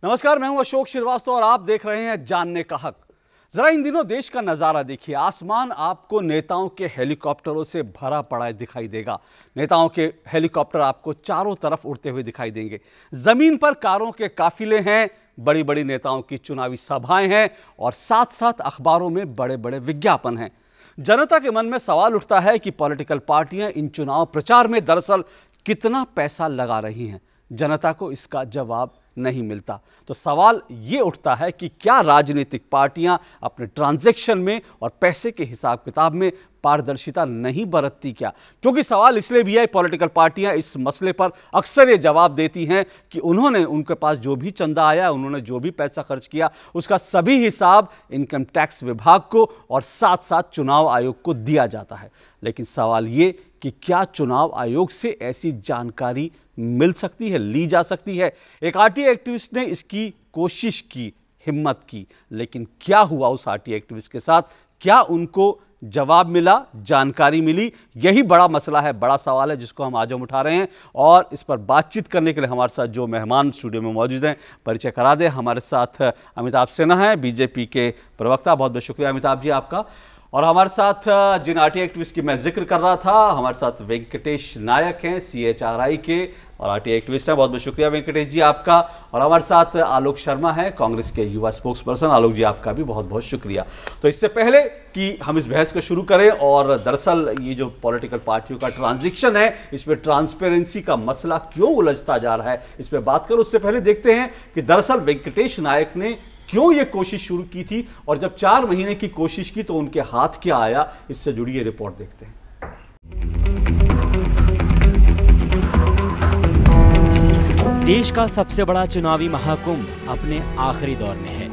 नमस्कार, मैं हूं अशोक श्रीवास्तव और आप देख रहे हैं जानने का हक। जरा इन दिनों देश का नजारा देखिए। आसमान आपको नेताओं के हेलीकॉप्टरों से भरा पड़ा दिखाई देगा। नेताओं के हेलीकॉप्टर आपको चारों तरफ उड़ते हुए दिखाई देंगे। जमीन पर कारों के काफिले हैं, बड़ी बड़ी नेताओं की चुनावी सभाएं हैं और साथ साथ अखबारों में बड़े बड़े विज्ञापन हैं। जनता के मन में सवाल उठता है कि पॉलिटिकल पार्टियां इन चुनाव प्रचार में दरअसल कितना पैसा लगा रही हैं। जनता को इसका जवाब नहीं मिलता। तो सवाल ये उठता है कि क्या राजनीतिक पार्टियां अपने ट्रांजैक्शन में और पैसे के हिसाब किताब में पारदर्शिता नहीं बरतती क्या? क्योंकि सवाल इसलिए भी है, पॉलिटिकल पार्टियां इस मसले पर अक्सर ये जवाब देती हैं कि उनके पास जो भी चंदा आया, उन्होंने जो भी पैसा खर्च किया, उसका सभी हिसाब इनकम टैक्स विभाग को और साथ साथ चुनाव आयोग को दिया जाता है। लेकिन सवाल ये कि क्या चुनाव आयोग से ऐसी जानकारी मिल सकती है, ली जा सकती है? एक आरटीआई एक्टिविस्ट ने इसकी कोशिश की, हिम्मत की, लेकिन क्या हुआ उस आरटीआई एक्टिविस्ट के साथ? क्या उनको जवाब मिला, जानकारी मिली? यही बड़ा मसला है, बड़ा सवाल है जिसको हम आज उठा रहे हैं। और इस पर बातचीत करने के लिए हमारे साथ जो मेहमान स्टूडियो में मौजूद हैं, परिचय करा दे। हमारे साथ अमिताभ सिन्हा हैं, बीजेपी के प्रवक्ता। बहुत बहुत शुक्रिया अमिताभ जी आपका। और हमारे साथ जिन आरटीआई एक्टिविस्ट की मैं जिक्र कर रहा था, हमारे साथ वेंकटेश नायक हैं, CHRI के और आरटीआई एक्टिविस्ट हैं। बहुत बहुत शुक्रिया वेंकटेश जी आपका। और हमारे साथ आलोक शर्मा हैं, कांग्रेस के युवा स्पोक्स पर्सन। आलोक जी आपका भी बहुत बहुत शुक्रिया। तो इससे पहले कि हम इस बहस को शुरू करें और दरअसल ये जो पॉलिटिकल पार्टियों का ट्रांजिशन है, इसमें ट्रांसपेरेंसी का मसला क्यों उलझता जा रहा है, इस पर बात करें उससे पहले देखते हैं कि दरअसल वेंकटेश नायक ने क्यों ये कोशिश शुरू की थी और जब 4 महीने की कोशिश की तो उनके हाथ क्या आया। इससे जुड़ी ये रिपोर्ट देखते हैं। देश का सबसे बड़ा चुनावी महाकुंभ अपने आखिरी दौर में है।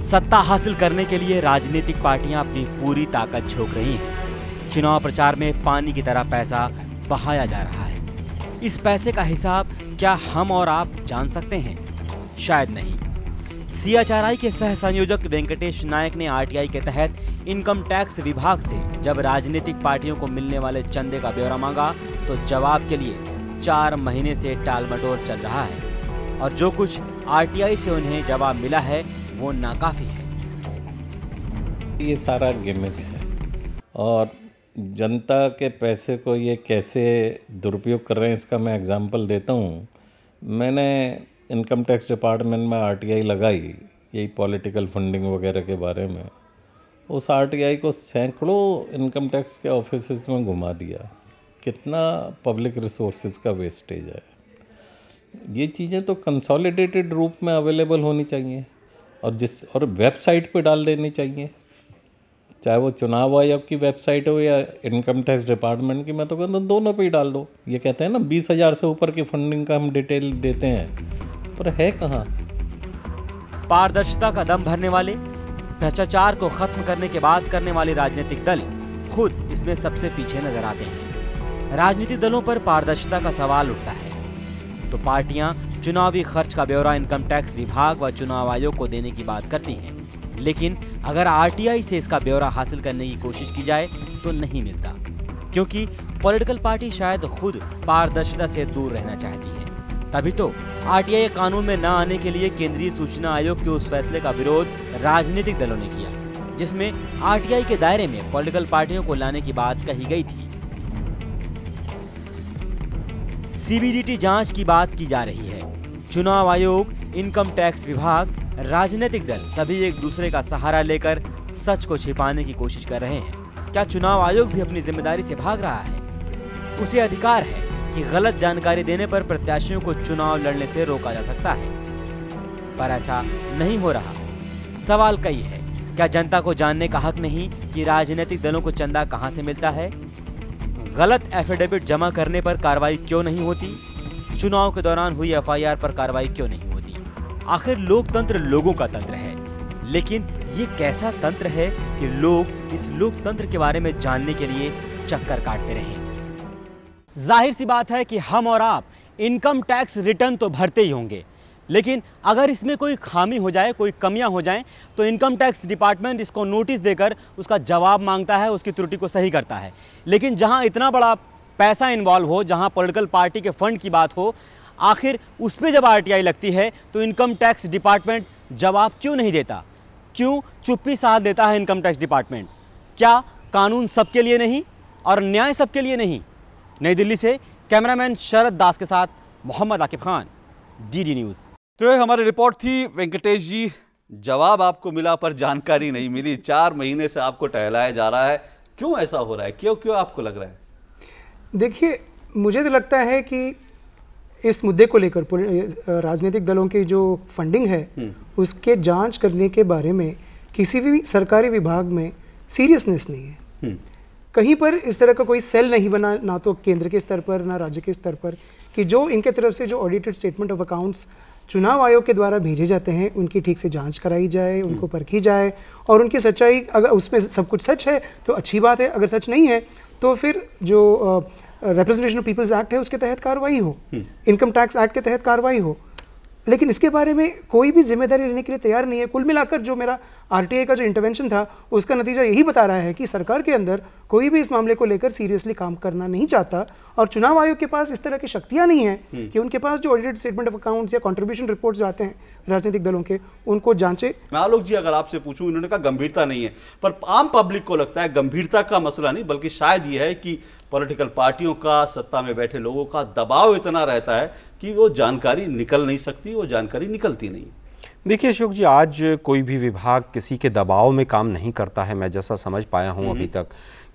सत्ता हासिल करने के लिए राजनीतिक पार्टियां अपनी पूरी ताकत झोंक रही हैं। चुनाव प्रचार में पानी की तरह पैसा बहाया जा रहा है। इस पैसे का हिसाब क्या हम और आप जान सकते हैं? शायद नहीं। CHRI के सह संयोजक वेंकटेश नायक ने आरटीआई के तहत इनकम टैक्स विभाग से जब राजनीतिक पार्टियों को मिलने वाले चंदे का ब्यौरा मांगा तो जवाब के लिए 4 महीने से टालमटोल चल रहा है और जो कुछ आरटीआई से उन्हें जवाब मिला है वो नाकाफी है। ये सारा गिमिक है और जनता के पैसे को ये कैसे दुरुपयोग कर रहे हैं इसका मैं एग्जांपल देता हूँ। मैंने इनकम टैक्स डिपार्टमेंट में आरटीआई लगाई, यही पॉलिटिकल फंडिंग वगैरह के बारे में। उस आरटीआई को सैकड़ों इनकम टैक्स के ऑफिसेस में घुमा दिया। कितना पब्लिक रिसोर्सेज का वेस्टेज है। ये चीज़ें तो कंसोलिडेटेड रूप में अवेलेबल होनी चाहिए और वेबसाइट पे डाल देनी चाहिए, चाहे वो चुनाव आयोग की वेबसाइट हो या इनकम टैक्स डिपार्टमेंट की। मैं तो कहता हूँ दोनों पे ही डाल दो। ये कहते हैं ना 20,000 से ऊपर की फंडिंग का हम डिटेल देते हैं, पर है कहाँ? पारदर्शिता का दम भरने वाले, भ्रष्टाचार को खत्म करने की बात करने वाले राजनीतिक दल खुद इसमें सबसे पीछे नजर आते हैं। राजनीतिक दलों पर पारदर्शिता का सवाल उठता है तो पार्टियां चुनावी खर्च का ब्यौरा इनकम टैक्स विभाग व चुनाव आयोग को देने की बात करती हैं, लेकिन अगर आरटीआई से इसका ब्यौरा हासिल करने की कोशिश की जाए तो नहीं मिलता, क्योंकि पॉलिटिकल पार्टी शायद खुद पारदर्शिता से दूर रहना चाहती है। तभी तो आरटीआई कानून में न आने के लिए केंद्रीय सूचना आयोग के उस फैसले का विरोध राजनीतिक दलों ने किया, जिसमें आरटीआई के दायरे में पॉलिटिकल पार्टियों को लाने की बात कही गई थी। CBDT जांच की बात की जा रही है। चुनाव आयोग, इनकम टैक्स विभाग, राजनीतिक दल सभी एक दूसरे का सहारा लेकर सच को छिपाने की कोशिश कर रहे हैं। क्या चुनाव आयोग भी अपनी जिम्मेदारी से भाग रहा है? उसे अधिकार है कि गलत जानकारी देने पर प्रत्याशियों को चुनाव लड़ने से रोका जा सकता है, पर ऐसा नहीं हो रहा। सवाल कई है। क्या जनता को जानने का हक नहीं कि राजनीतिक दलों को चंदा कहां से मिलता है? गलत एफिडेविट जमा करने पर कार्रवाई क्यों नहीं होती? चुनाव के दौरान हुई FIR पर कार्रवाई क्यों नहीं होती? आखिर लोकतंत्र लोगों का तंत्र है, लेकिन ये कैसा तंत्र है कि लोग इस लोकतंत्र के बारे में जानने के लिए चक्कर काटते रहें? जाहिर सी बात है कि हम और आप इनकम टैक्स रिटर्न तो भरते ही होंगे, लेकिन अगर इसमें कोई खामी हो जाए, कोई कमियां हो जाएं, तो इनकम टैक्स डिपार्टमेंट इसको नोटिस देकर उसका जवाब मांगता है, उसकी त्रुटि को सही करता है। लेकिन जहां इतना बड़ा पैसा इन्वॉल्व हो, जहां पॉलिटिकल पार्टी के फंड की बात हो, आखिर उस पर जब आरटीआई लगती है तो इनकम टैक्स डिपार्टमेंट जवाब क्यों नहीं देता? क्यों चुप्पी साध देता है इनकम टैक्स डिपार्टमेंट? क्या कानून सबके लिए नहीं और न्याय सबके लिए नहीं? नई दिल्ली से कैमरामैन शरद दास के साथ मोहम्मद आकिब खान, डीडी न्यूज़। तो ये हमारी रिपोर्ट थी। वेंकटेश जी, जवाब आपको मिला पर जानकारी नहीं मिली। 4 महीने से आपको टहलाया जा रहा है, क्यों ऐसा हो रहा है? क्यों आपको लग रहा है? देखिए, मुझे तो लगता है कि इस मुद्दे को लेकर राजनीतिक दलों की जो फंडिंग है उसके जांच करने के बारे में किसी भी सरकारी विभाग में सीरियसनेस नहीं है। कहीं पर इस तरह का कोई सेल नहीं बना, ना तो केंद्र के स्तर पर ना राज्य के स्तर पर, कि जो इनके तरफ से जो ऑडिटेड स्टेटमेंट ऑफ अकाउंट्स चुनाव आयोग के द्वारा भेजे जाते हैं उनकी ठीक से जांच कराई जाए, उनको परखी जाए और उनकी सच्चाई, अगर उसमें सब कुछ सच है तो अच्छी बात है, अगर सच नहीं है तो फिर जो रिप्रेजेंटेशन ऑफ पीपल्स एक्ट है उसके तहत कार्रवाई हो, इनकम टैक्स एक्ट के तहत कार्रवाई हो। लेकिन इसके बारे में कोई भी जिम्मेदारी लेने के लिए तैयार नहीं है। कुल मिलाकर जो मेरा आरटीआई का जो इंटरवेंशन था उसका नतीजा यही बता रहा है कि सरकार के अंदर कोई भी इस मामले को लेकर सीरियसली काम करना नहीं चाहता और चुनाव आयोग के पास इस तरह की शक्तियां नहीं है कि उनके पास जो ऑडिटेड स्टेटमेंट ऑफ अकाउंट्स या कंट्रीब्यूशन रिपोर्ट्स जो आते हैं राजनीतिक दलों के, उनको जांचे। मैं आलोक जी, अगर आपसे पूछूं, इन्होंने कहा गंभीरता नहीं है, पर आम पब्लिक को लगता है गंभीरता का मसला नहीं, बल्कि शायद यह है कि पॉलिटिकल पार्टियों का, सत्ता में बैठे लोगों का दबाव इतना रहता है कि वो जानकारी निकल नहीं सकती, वो जानकारी निकलती नहीं। देखिए अशोक जी, आज कोई भी विभाग किसी के दबाव में काम नहीं करता है। मैं जैसा समझ पाया हूँ अभी तक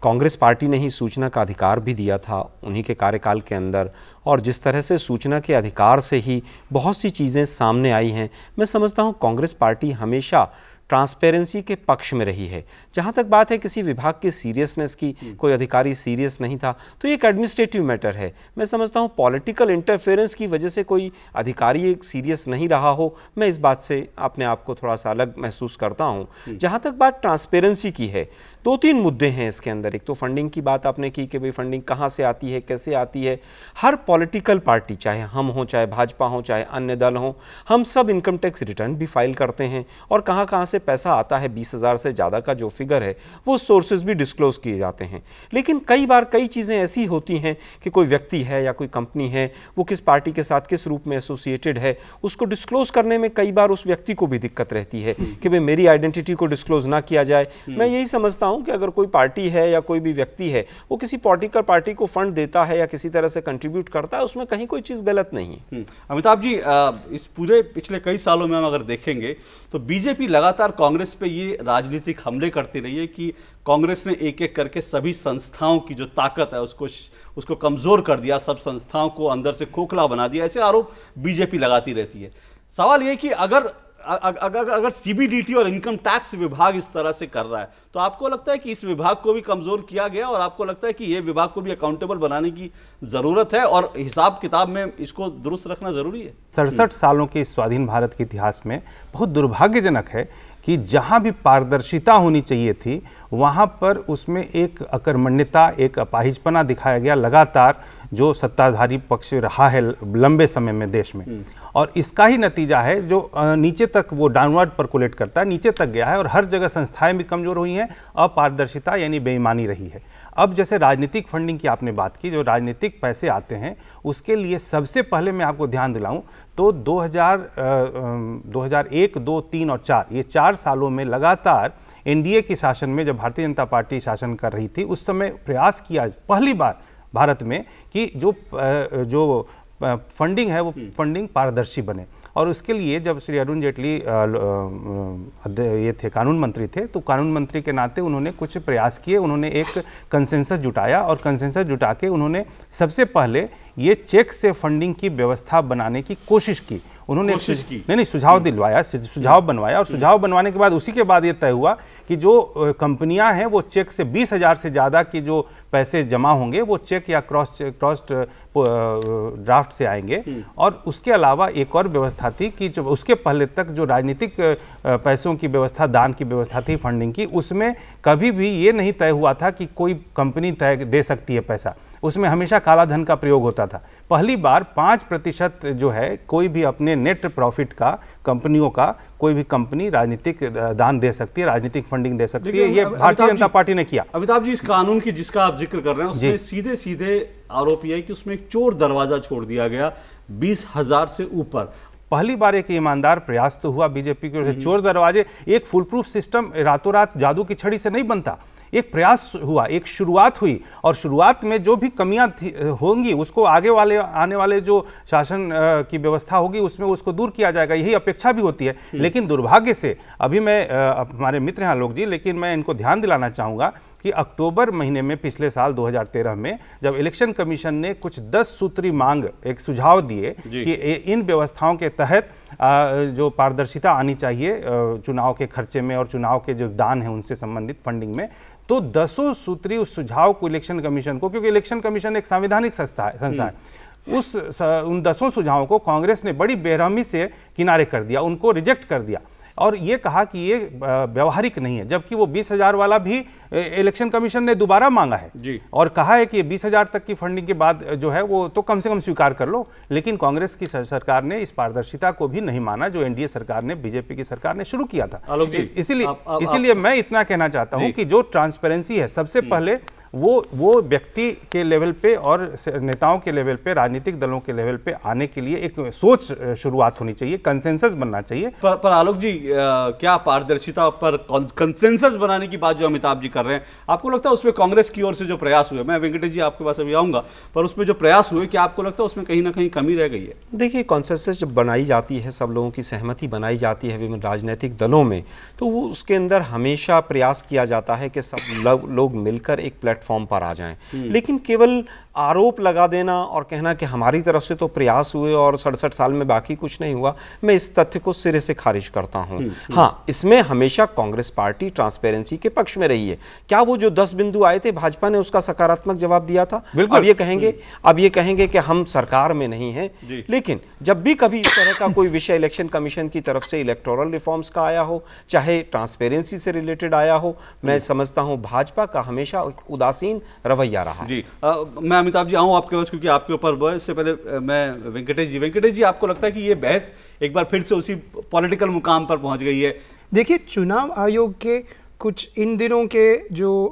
कांग्रेस पार्टी ने ही सूचना का अधिकार भी दिया था उन्हीं के कार्यकाल के अंदर, और जिस तरह से सूचना के अधिकार से ही बहुत सी चीज़ें सामने आई हैं, मैं समझता हूँ कांग्रेस पार्टी हमेशा ट्रांसपेरेंसी के पक्ष में रही है। जहाँ तक बात है किसी विभाग की सीरियसनेस की, कोई अधिकारी सीरियस नहीं था तो ये एक एडमिनिस्ट्रेटिव मैटर है। मैं समझता हूँ पॉलिटिकल इंटरफेरेंस की वजह से कोई अधिकारी एक सीरियस नहीं रहा हो, मैं इस बात से अपने आप को थोड़ा सा अलग महसूस करता हूँ। जहाँ तक बात ट्रांसपेरेंसी की है, 2-3 मुद्दे हैं इसके अंदर। एक तो फंडिंग की बात आपने की कि भाई फंडिंग कहाँ से आती है, कैसे आती है। हर पॉलिटिकल पार्टी, चाहे हम हों, चाहे भाजपा हो, चाहे अन्य दल हों, हम सब इनकम टैक्स रिटर्न भी फाइल करते हैं और कहाँ कहाँ से पैसा आता है, 20,000 से ज़्यादा का जो फिगर है वो सोर्सेज भी डिस्क्लोज किए जाते हैं। लेकिन कई बार कई चीज़ें ऐसी होती हैं कि कोई व्यक्ति है या कोई कंपनी है, वो किस पार्टी के साथ किस रूप में एसोसिएटेड है, उसको डिस्क्लोज करने में कई बार उस व्यक्ति को भी दिक्कत रहती है कि भाई मेरी आइडेंटिटी को डिस्क्लोज ना किया जाए। मैं यही समझता हूं कि अगर कोई पार्टी है या कोई भी व्यक्ति है वो किसी पॉलिटिकल पार्टी को फंड देता है या किसी तरह से कंट्रीब्यूट करता है, उसमें कहीं कोई चीज़ गलत नहीं है। अमिताभ जी, इस पूरे पिछले कई सालों में हम अगर देखेंगे तो बीजेपी लगातार कांग्रेस पे ये राजनीतिक हमले करती रही है कि कांग्रेस ने एक एक करके सभी संस्थाओं की जो ताकत है उसको कमजोर कर दिया, सब संस्थाओं को अंदर से खोखला बना दिया। ऐसे आरोप बीजेपी लगाती रहती है। सवाल ये कि अगर सीबीडीटी और इनकम टैक्स विभाग इस तरह से कर रहा है तो आपको लगता है कि इस विभाग को भी कमजोर किया गया और आपको लगता है कि ये विभाग को भी अकाउंटेबल बनाने की जरूरत है और हिसाब किताब में इसको दुरुस्त रखना जरूरी है? 67 सालों के स्वाधीन भारत के इतिहास में बहुत दुर्भाग्यजनक है कि जहां भी पारदर्शिता होनी चाहिए थी वहां पर उसमें एक अकर्मण्यता, एक अपाहिजपना दिखाया गया लगातार, जो सत्ताधारी पक्ष रहा है लंबे समय में देश में। और इसका ही नतीजा है जो नीचे तक वो डाउनवर्ड परकुलेट करता है, नीचे तक गया है और हर जगह संस्थाएं भी कमजोर हुई हैं, अपारदर्शिता यानी बेईमानी रही है। अब जैसे राजनीतिक फंडिंग की आपने बात की, जो राजनीतिक पैसे आते हैं उसके लिए सबसे पहले मैं आपको ध्यान दिलाऊं तो 2001, 2, 3 और 4 ये 4 सालों में लगातार एनडीए के शासन में, जब भारतीय जनता पार्टी शासन कर रही थी, उस समय प्रयास किया पहली बार भारत में कि जो फंडिंग है वो फंडिंग पारदर्शी बने। और उसके लिए जब श्री अरुण जेटली ये थे कानून मंत्री थे, तो कानून मंत्री के नाते उन्होंने कुछ प्रयास किए, उन्होंने एक कंसेंसस जुटाया और कंसेंसस जुटा के उन्होंने सबसे पहले ये चेक से फंडिंग की व्यवस्था बनाने की कोशिश की। उन्होंने नहीं सुझाव दिलवाया, सुझाव बनवाया और सुझाव बनवाने के बाद उसी के बाद ये तय हुआ कि जो कंपनियां हैं वो चेक से 20,000 से ज़्यादा के जो पैसे जमा होंगे वो चेक या क्रॉस ड्राफ्ट से आएंगे। और उसके अलावा एक और व्यवस्था थी कि जो उसके पहले तक जो राजनीतिक पैसों की व्यवस्था, दान की व्यवस्था थी फंडिंग की, उसमें कभी भी ये नहीं तय हुआ था कि कोई कंपनी तय दे सकती है पैसा। उसमें हमेशा काला धन का प्रयोग होता था। पहली बार 5% जो है कोई भी अपने नेट प्रॉफिट का, कंपनियों का, कोई भी कंपनी राजनीतिक दान दे सकती है, राजनीतिक फंडिंग दे सकती है। ये भारतीय जनता पार्टी ने किया। अमिताभ जी, इस कानून की जिसका आप जिक्र कर रहे हैं उसमें सीधे सीधे आरोप यह है कि उसमें एक चोर दरवाजा छोड़ दिया गया 20,000 से ऊपर। पहली बार एक ईमानदार प्रयास तो हुआ बीजेपी की ओर से। चोर दरवाजे, एक फुल प्रूफ सिस्टम रातों रात जादू की छड़ी से नहीं बनता। एक प्रयास हुआ, एक शुरुआत हुई, और शुरुआत में जो भी कमियां होंगी उसको आगे वाले आने वाले जो शासन की व्यवस्था होगी उसमें उसको दूर किया जाएगा, यही अपेक्षा भी होती है। लेकिन दुर्भाग्य से अभी मैं हमारे मित्र हैं आलोक जी, लेकिन मैं इनको ध्यान दिलाना चाहूँगा कि अक्टूबर महीने में पिछले साल 2013 में जब इलेक्शन कमीशन ने कुछ 10 सूत्री मांग, एक सुझाव दिए कि इन व्यवस्थाओं के तहत जो पारदर्शिता आनी चाहिए चुनाव के खर्चे में और चुनाव के जो दान है उनसे संबंधित फंडिंग में, तो 10 सूत्री उस सुझाव को इलेक्शन कमीशन को, क्योंकि इलेक्शन कमीशन एक संवैधानिक संस्था है, उन 10 सुझावों को कांग्रेस ने बड़ी बेरहमी से किनारे कर दिया, उनको रिजेक्ट कर दिया और ये कहा कि ये व्यवहारिक नहीं है। जबकि वो 20,000 वाला भी इलेक्शन कमीशन ने दोबारा मांगा है जी, और कहा है कि 20,000 तक की फंडिंग के बाद जो है वो तो कम से कम स्वीकार कर लो। लेकिन कांग्रेस की सरकार ने इस पारदर्शिता को भी नहीं माना जो एनडीए सरकार ने, बीजेपी की सरकार ने शुरू किया था। इसीलिए मैं इतना कहना चाहता हूं कि जो ट्रांसपेरेंसी है, सबसे पहले वो व्यक्ति के लेवल पे और नेताओं के लेवल पे, राजनीतिक दलों के लेवल पे आने के लिए एक सोच शुरुआत होनी चाहिए, कंसेंसस बनना चाहिए। पर आलोक जी, क्या पारदर्शिता पर कंसेंसस बनाने की बात जो अमिताभ जी कर रहे हैं, आपको लगता है उसमें कांग्रेस की ओर से जो प्रयास हुए, मैं वेंकटेश जी आपके पास अभी आऊंगा, पर उसमें जो प्रयास हुए, क्या आपको लगता है उसमें कहीं ना कहीं कमी रह गई है? देखिए, कंसेंसस जब बनाई जाती है, सब लोगों की सहमति बनाई जाती है विभिन्न राजनीतिक दलों में, तो वो उसके अंदर हमेशा प्रयास किया जाता है कि सब लोग मिलकर एक प्लेटफॉर्म पर आ जाएं। लेकिन केवल आरोप लगा देना और कहना कि हमारी तरफ से तो प्रयास हुए और 67 साल में बाकी कुछ नहीं हुआ, मैं इस तथ्य को सिरे से खारिज करता हूं। हाँ, इसमें हमेशा कांग्रेस पार्टी ट्रांसपेरेंसी के पक्ष में रही है। क्या वो जो 10 बिंदु आए थे, भाजपा ने उसका सकारात्मक जवाब दिया था? अब ये कहेंगे कि हम सरकार में नहीं हैं, लेकिन जब भी कभी इस तरह का कोई विषय इलेक्शन कमीशन की तरफ से इलेक्टोरल रिफॉर्म्स का आया हो, चाहे ट्रांसपेरेंसी से रिलेटेड आया हो, मैं समझता हूं भाजपा का हमेशा उदासीन रवैया रहा जी। मैं अमिताभ जी आऊं आपके पास, क्योंकि आपके ऊपर इससे पहले मैं वेंकटेश जी, आपको लगता है कि ये बहस एक बार फिर से उसी पॉलिटिकल मुकाम पर पहुंच गई है? देखिए, चुनाव आयोग के कुछ इन दिनों के जो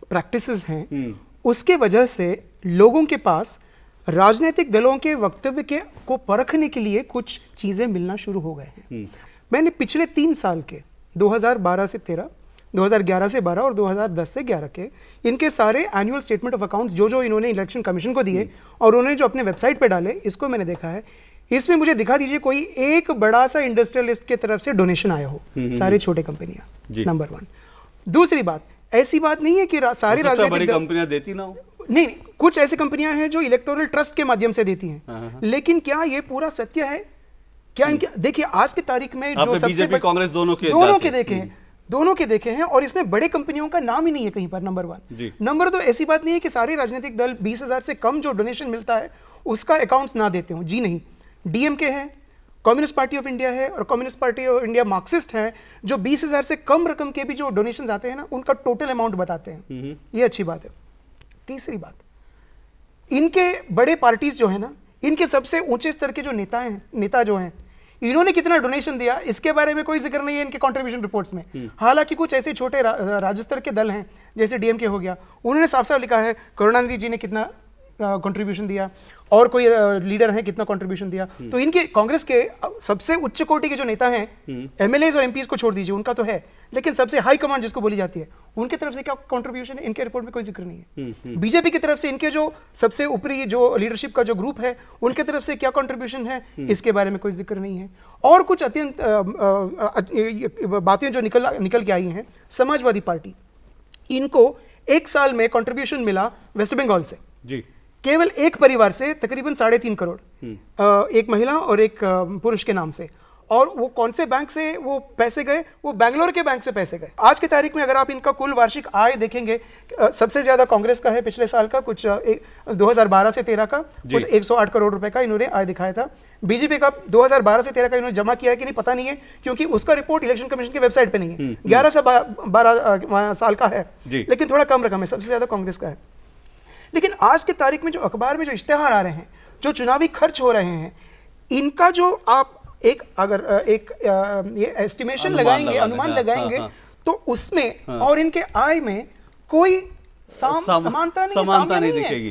प्रैक्टिसेस हैं उसके वजह से लोगों के पास राजनीतिक दलों के वक्तव्य को परखने के लिए कुछ चीजें मिलना शुरू हो गए हैं। मैंने पिछले 3 साल के 2012 से 13, 2011 से 12 और 2010 से 11 के इनके सारे एनुअल स्टेटमेंट ऑफ अकाउंट्स जो इन्होंने इलेक्शन कमीशन को दिए और उन्होंने जो अपने वेबसाइट पे डाले, इसको मैंने देखा है। इसमें मुझे दिखा दीजिए कोई एक बड़ा सा इंडस्ट्रियलिस्ट की तरफ से डोनेशन आया हो, सारी छोटे कंपनियां, नंबर 1। दूसरी बात, ऐसी बात नहीं है कि सारी राजनीतिक कंपनियां देती ना हो, नहीं, कुछ ऐसी कंपनियां हैं जो इलेक्टोरल ट्रस्ट के माध्यम से देती हैं, लेकिन क्या ये पूरा सत्य है? क्या इनके, देखिए आज की तारीख में जो बीजेपी कांग्रेस दोनों के देखे हैं और इसमें बड़े कंपनियों का नाम ही नहीं है कहीं पर, नंबर 1। नंबर 2, ऐसी बात नहीं है कि सारे राजनीतिक दल 20,000 से कम जो डोनेशन मिलता है उसका अकाउंट्स ना देते हो, जी नहीं। डीएमके है, कम्युनिस्ट पार्टी ऑफ इंडिया है और communist party of India Marxist है, जो 20,000 से कम रकम के भी जो डोनेशन आते हैं ना, उनका टोटल अमाउंट बताते हैं। ये अच्छी बात है। तीसरी बात, इनके बड़े पार्टीज जो है ना, इनके सबसे ऊंचे स्तर के जो नेता जो हैं, इन्होंने कितना डोनेशन दिया इसके बारे में कोई जिक्र नहीं है इनके कंट्रीब्यूशन रिपोर्ट्स में। हालांकि कुछ ऐसे छोटे राज्य स्तर के दल हैं, जैसे डीएमके हो गया, उन्होंने साफ साफ लिखा है करुणानिधि जी ने कितना कंट्रीब्यूशन दिया और कोई लीडर है कितना कंट्रीब्यूशन दिया। तो इनके कांग्रेस के सबसे उच्च कोटि के जो नेता हैं, एमएलएज और एमपीज को छोड़ दीजिए, उनका तो है, लेकिन सबसे हाई कमांड जिसको बोली जाती है, उनकी तरफ से क्या कंट्रीब्यूशन है, इनके रिपोर्ट में कोई जिक्र नहीं है। बीजेपी की तरफ से इनके जो सबसे ऊपरी जो लीडरशिप का जो ग्रुप है, उनके तरफ से क्या कंट्रीब्यूशन है, इसके बारे में कोई जिक्र नहीं है। और कुछ अत्यंत बातें जो निकल के आई हैं, समाजवादी पार्टी, इनको 1 साल में कंट्रीब्यूशन मिला वेस्ट बंगाल से जी, केवल एक परिवार से तकरीबन 3.5 करोड़, एक महिला और एक पुरुष के नाम से। और वो कौन से बैंक से वो पैसे गए? वो बैंगलोर के बैंक से पैसे गए। आज की तारीख में अगर आप इनका कुल वार्षिक आय देखेंगे, सबसे ज्यादा कांग्रेस का है पिछले साल का, कुछ 2012 से 13 का कुछ 108 करोड़ रुपए का इन्होंने आय दिखाया था। बीजेपी का 2012 से 13 का इन्होंने जमा किया है कि नहीं पता नहीं है, क्योंकि उसका रिपोर्ट इलेक्शन कमीशन की वेबसाइट पे नहीं है। 11 से 12 साल का है, लेकिन थोड़ा कम रकम है, सबसे ज्यादा कांग्रेस का है। लेकिन आज के तारीख में जो अखबार में जो इश्तेहार आ रहे हैं, जो चुनावी खर्च हो रहे हैं, इनका जो आप एक अगर ये एस्टिमेशन लगाएंगे, अनुमान लगाएंगे, तो उसमें और इनके आय में कोई समानता नहीं दिखेगी।